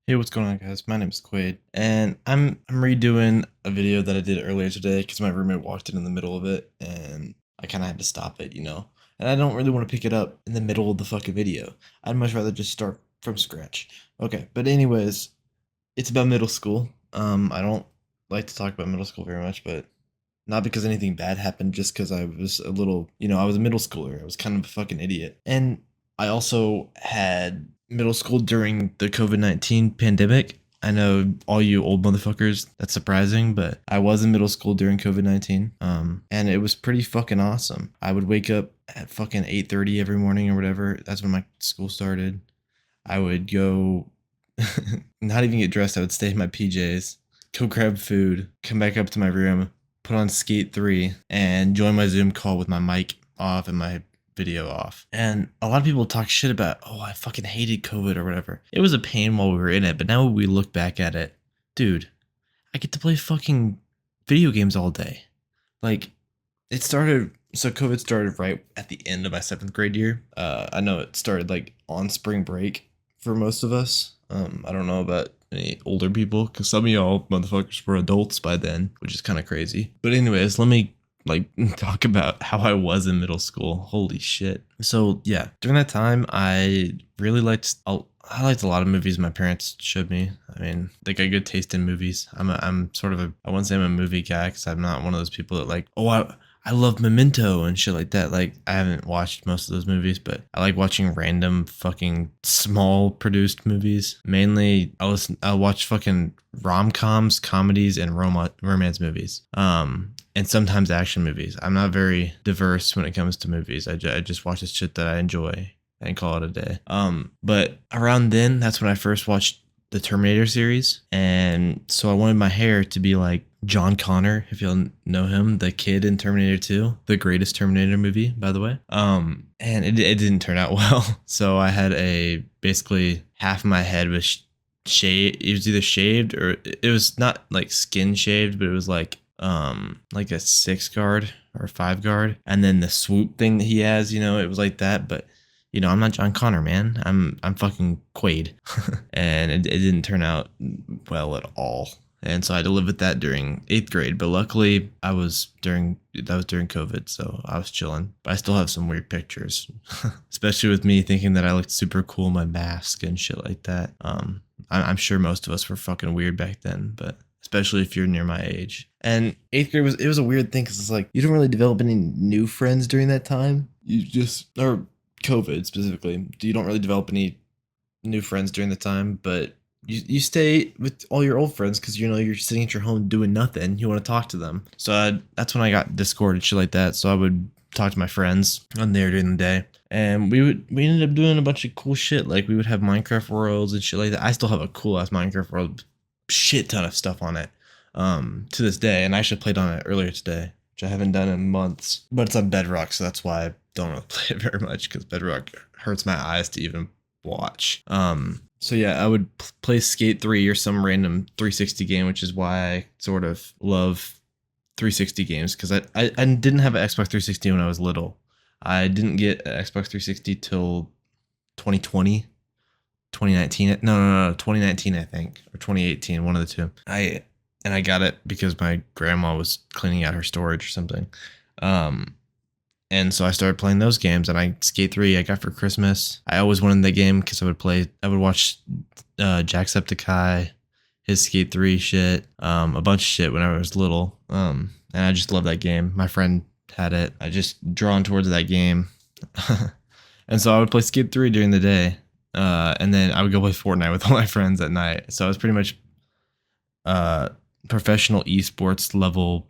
Hey, what's going on, guys? My name is Quaid, and I'm redoing a video that I did earlier today because my roommate walked in the middle of it, and I kind of had to stop it, you know. And I don't really want to pick it up in the middle of the fucking video. I'd much rather just start from scratch. Okay, but anyways, it's about middle school. I don't like to talk about middle school very much, but not because anything bad happened, just because I was a little, I was a middle schooler. I was kind of a fucking idiot. And I also had middle school during the COVID-19 pandemic. I know all you old motherfuckers, that's surprising, but I was in middle school during COVID-19. And it was pretty fucking awesome. I would wake up at fucking 8:30 every morning or whatever. That's when my school started. I would go not even get dressed. I would stay in my PJs, go grab food, come back up to my room, put on Skate 3, and join my Zoom call with my mic off and my video off. And a lot of people talk shit about, oh, I fucking hated COVID or whatever. It was a pain while we were in it, but now we look back at it, dude, I get to play fucking video games all day. Like, COVID started right at the end of my seventh grade year. I know it started like on spring break for most of us. I don't know about any older people because some of y'all motherfuckers were adults by then, which is kind of crazy. But anyways, let me like talk about how I was in middle school. Holy shit. So yeah, during that time, I really I liked a lot of movies my parents showed me. I mean, they got good taste in movies. I'm sort of I wouldn't say I'm a movie guy because I'm not one of those people that like, oh, I love Memento and shit like that. Like, I haven't watched most of those movies, but I like watching random fucking small produced movies. Mainly, I'll watch fucking rom-coms, comedies, and romance movies. And sometimes action movies. I'm not very diverse when it comes to movies. I just watch the shit that I enjoy and call it a day. But around then, that's when I first watched the Terminator series, and so I wanted my hair to be like John Connor, if you'll know him, the kid in Terminator 2, the greatest Terminator movie, by the way. And it didn't turn out well. So I had basically half of my head was shaved. It was either shaved or it was not like skin shaved, but it was like a 6 guard or a 5 guard. And then the swoop thing that he has, it was like that, but I'm not John Connor, man. I'm fucking Quaid. And it didn't turn out well at all. And so I had to live with that during 8th grade. But luckily that was during COVID, so I was chilling. But I still have some weird pictures. Especially with me thinking that I looked super cool in my mask and shit like that. I'm sure most of us were fucking weird back then, but especially if you're near my age. And 8th grade was a weird thing because it's like you don't really develop any new friends during that time. Or COVID specifically, you don't really develop any new friends during the time, but you stay with all your old friends because you're sitting at your home doing nothing. You want to talk to them, so that's when I got Discord and shit like that. So I would talk to my friends on there during the day, and we ended up doing a bunch of cool shit. Like we would have Minecraft worlds and shit like that. I still have a cool ass Minecraft world, shit ton of stuff on it, to this day, and I actually played on it earlier today, which I haven't done in months. But it's on Bedrock, so that's why I don't really play it very much because Bedrock hurts my eyes to even watch. So yeah, I would play Skate 3 or some random 360 game, which is why I sort of love 360 games because I didn't have an Xbox 360 when I was little. I didn't get an Xbox 360 till 2020, 2019. No, 2019 I think, or 2018, one of the two. I got it because my grandma was cleaning out her storage or something. And so I started playing those games, and Skate 3 I got for Christmas. I always wanted that game because I would watch Jacksepticeye, his Skate 3 shit, a bunch of shit when I was little. And I just love that game. My friend had it. I just drawn towards that game. And so I would play Skate 3 during the day. And then I would go play Fortnite with all my friends at night. So I was pretty much professional esports level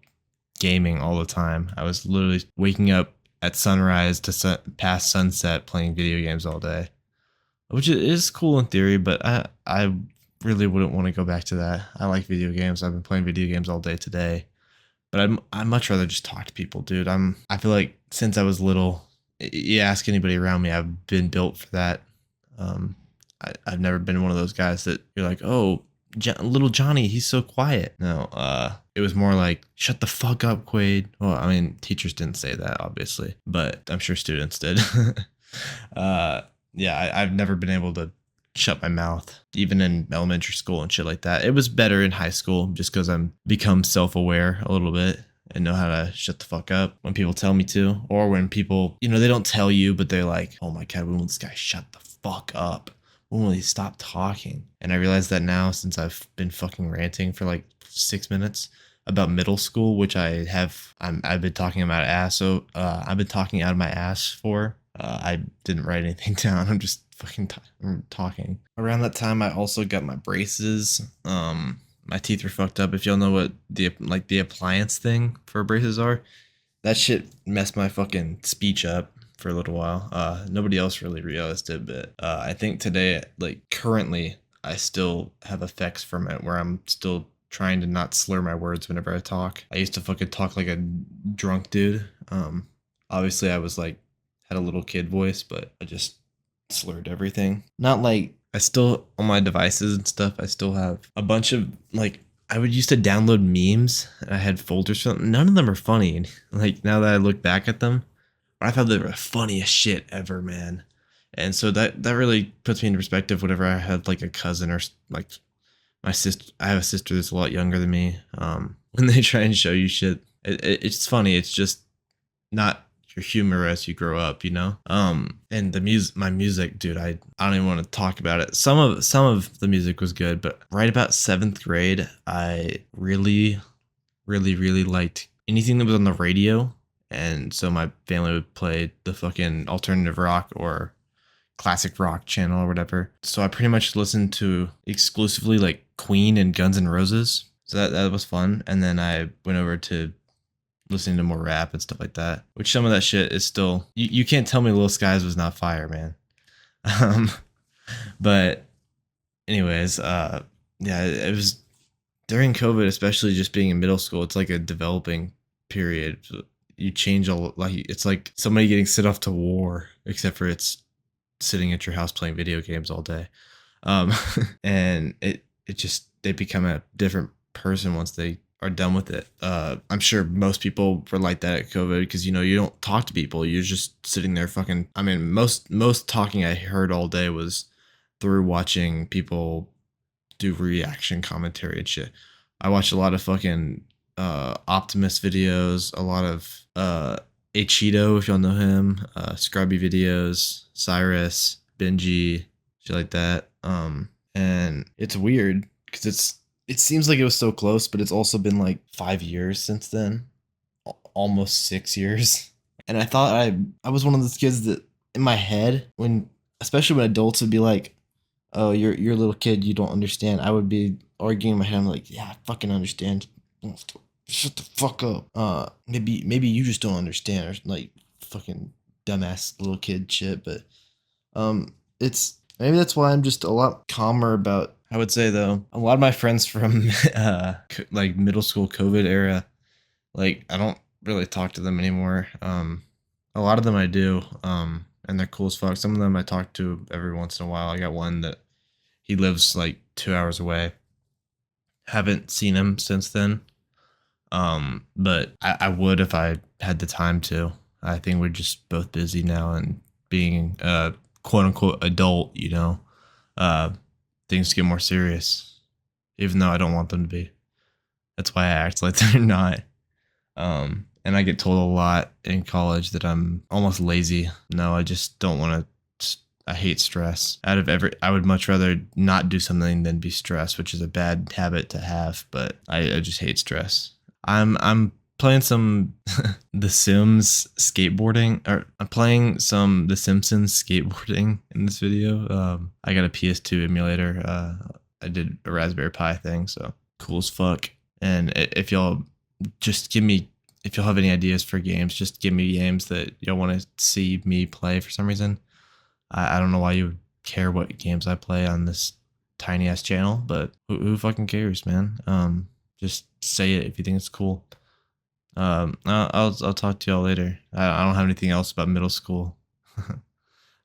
gaming all the time. I was literally waking up at sunrise to past sunset playing video games all day, which is cool in theory, but I really wouldn't want to go back to that. I like video games. I've been playing video games all day today, but I'd much rather just talk to people, dude. I feel like since I was little, you ask anybody around me, I've been built for that. I've never been one of those guys that you're like, oh, little Johnny, he's so quiet. No, it was more like, shut the fuck up, Quaid. Well, I mean, teachers didn't say that, obviously, but I'm sure students did. Yeah, I've never been able to shut my mouth, even in elementary school and shit like that. It was better in high school just because I'm become self-aware a little bit and know how to shut the fuck up when people tell me to, or when people, they don't tell you, but they're like, oh my God, when will this guy shut the fuck up? When will he stop talking? And I realize that now since I've been fucking ranting for like 6 minutes about middle school, which I've been talking about ass. So I've been talking out of my ass for. I didn't write anything down. I'm just fucking I'm talking. Around that time, I also got my braces. My teeth were fucked up. If y'all know what the appliance thing for braces are, that shit messed my fucking speech up for a little while. Nobody else really realized it, but I think today, like currently, I still have effects from it where I'm still trying to not slur my words whenever I talk. I used to fucking talk like a drunk dude. Obviously I was like had a little kid voice, but I just slurred everything. Not like I still on my devices and stuff. I still have a bunch of like I would used to download memes. I had folders for them. None of them are funny. Like now that I look back at them, I thought they were the funniest shit ever, man. And so that really puts me into perspective whenever I had like a cousin or like my sister. I have a sister that's a lot younger than me. When they try and show you shit, it's funny. It's just not your humor as you grow up, and my music, dude, I don't even want to talk about it. Some of the music was good, but right about 7th grade, I really really liked anything that was on the radio. And so my family would play the fucking alternative rock or classic rock channel or whatever. So I pretty much listened to exclusively like Queen and Guns N' Roses. So that was fun. And then I went over to listening to more rap and stuff like that, which some of that shit is still, you can't tell me Lil Skies was not fire, man. But anyways, yeah, it was during COVID, especially just being in middle school. It's like a developing period. You change a lot. Like it's like somebody getting sent off to war, except for it's sitting at your house playing video games all day. And it just they become a different person once they are done with it. I'm sure most people were like that at COVID because you don't talk to people. You're just sitting there fucking. I mean, most talking I heard all day was through watching people do reaction commentary and shit. I watched a lot of fucking Optimus videos, a lot of Cheeto, if y'all know him, Scrubby videos, Cyrus, Benji, shit like that. And it's weird because it seems like it was so close, but it's also been like 5 years since then, almost 6 years. And I thought I was one of those kids that in my head especially when adults would be like, oh, you're a little kid, you don't understand. I would be arguing in my head. I'm like, yeah, I fucking understand. Shut the fuck up. Maybe you just don't understand, or like fucking dumbass little kid shit. But it's maybe that's why I'm just a lot calmer about. I would say though, a lot of my friends from like middle school COVID era, like I don't really talk to them anymore. A lot of them I do. And they're cool as fuck. Some of them I talk to every once in a while. I got one that he lives like 2 hours away. Haven't seen him since then. But I would if I had the time to. I think we're just both busy now and being quote unquote adult, things get more serious. Even though I don't want them to be. That's why I act like they're not. And I get told a lot in college that I'm almost lazy. No, I just don't want to. I hate stress. I would much rather not do something than be stressed, which is a bad habit to have. But I just hate stress. I'm playing some The Sims skateboarding, or I'm playing some The Simpsons skateboarding in this video. I got a PS2 emulator. I did a Raspberry Pi thing, so cool as fuck. And if y'all have any ideas for games, just give me games that y'all want to see me play for some reason. I don't know why you would care what games I play on this tiny ass channel, but who fucking cares, man? Just say it if you think it's cool. I'll talk to y'all later. I don't have anything else about middle school. I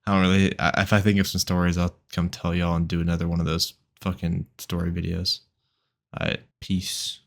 don't really. If I think of some stories, I'll come tell y'all and do another one of those fucking story videos. All right, peace.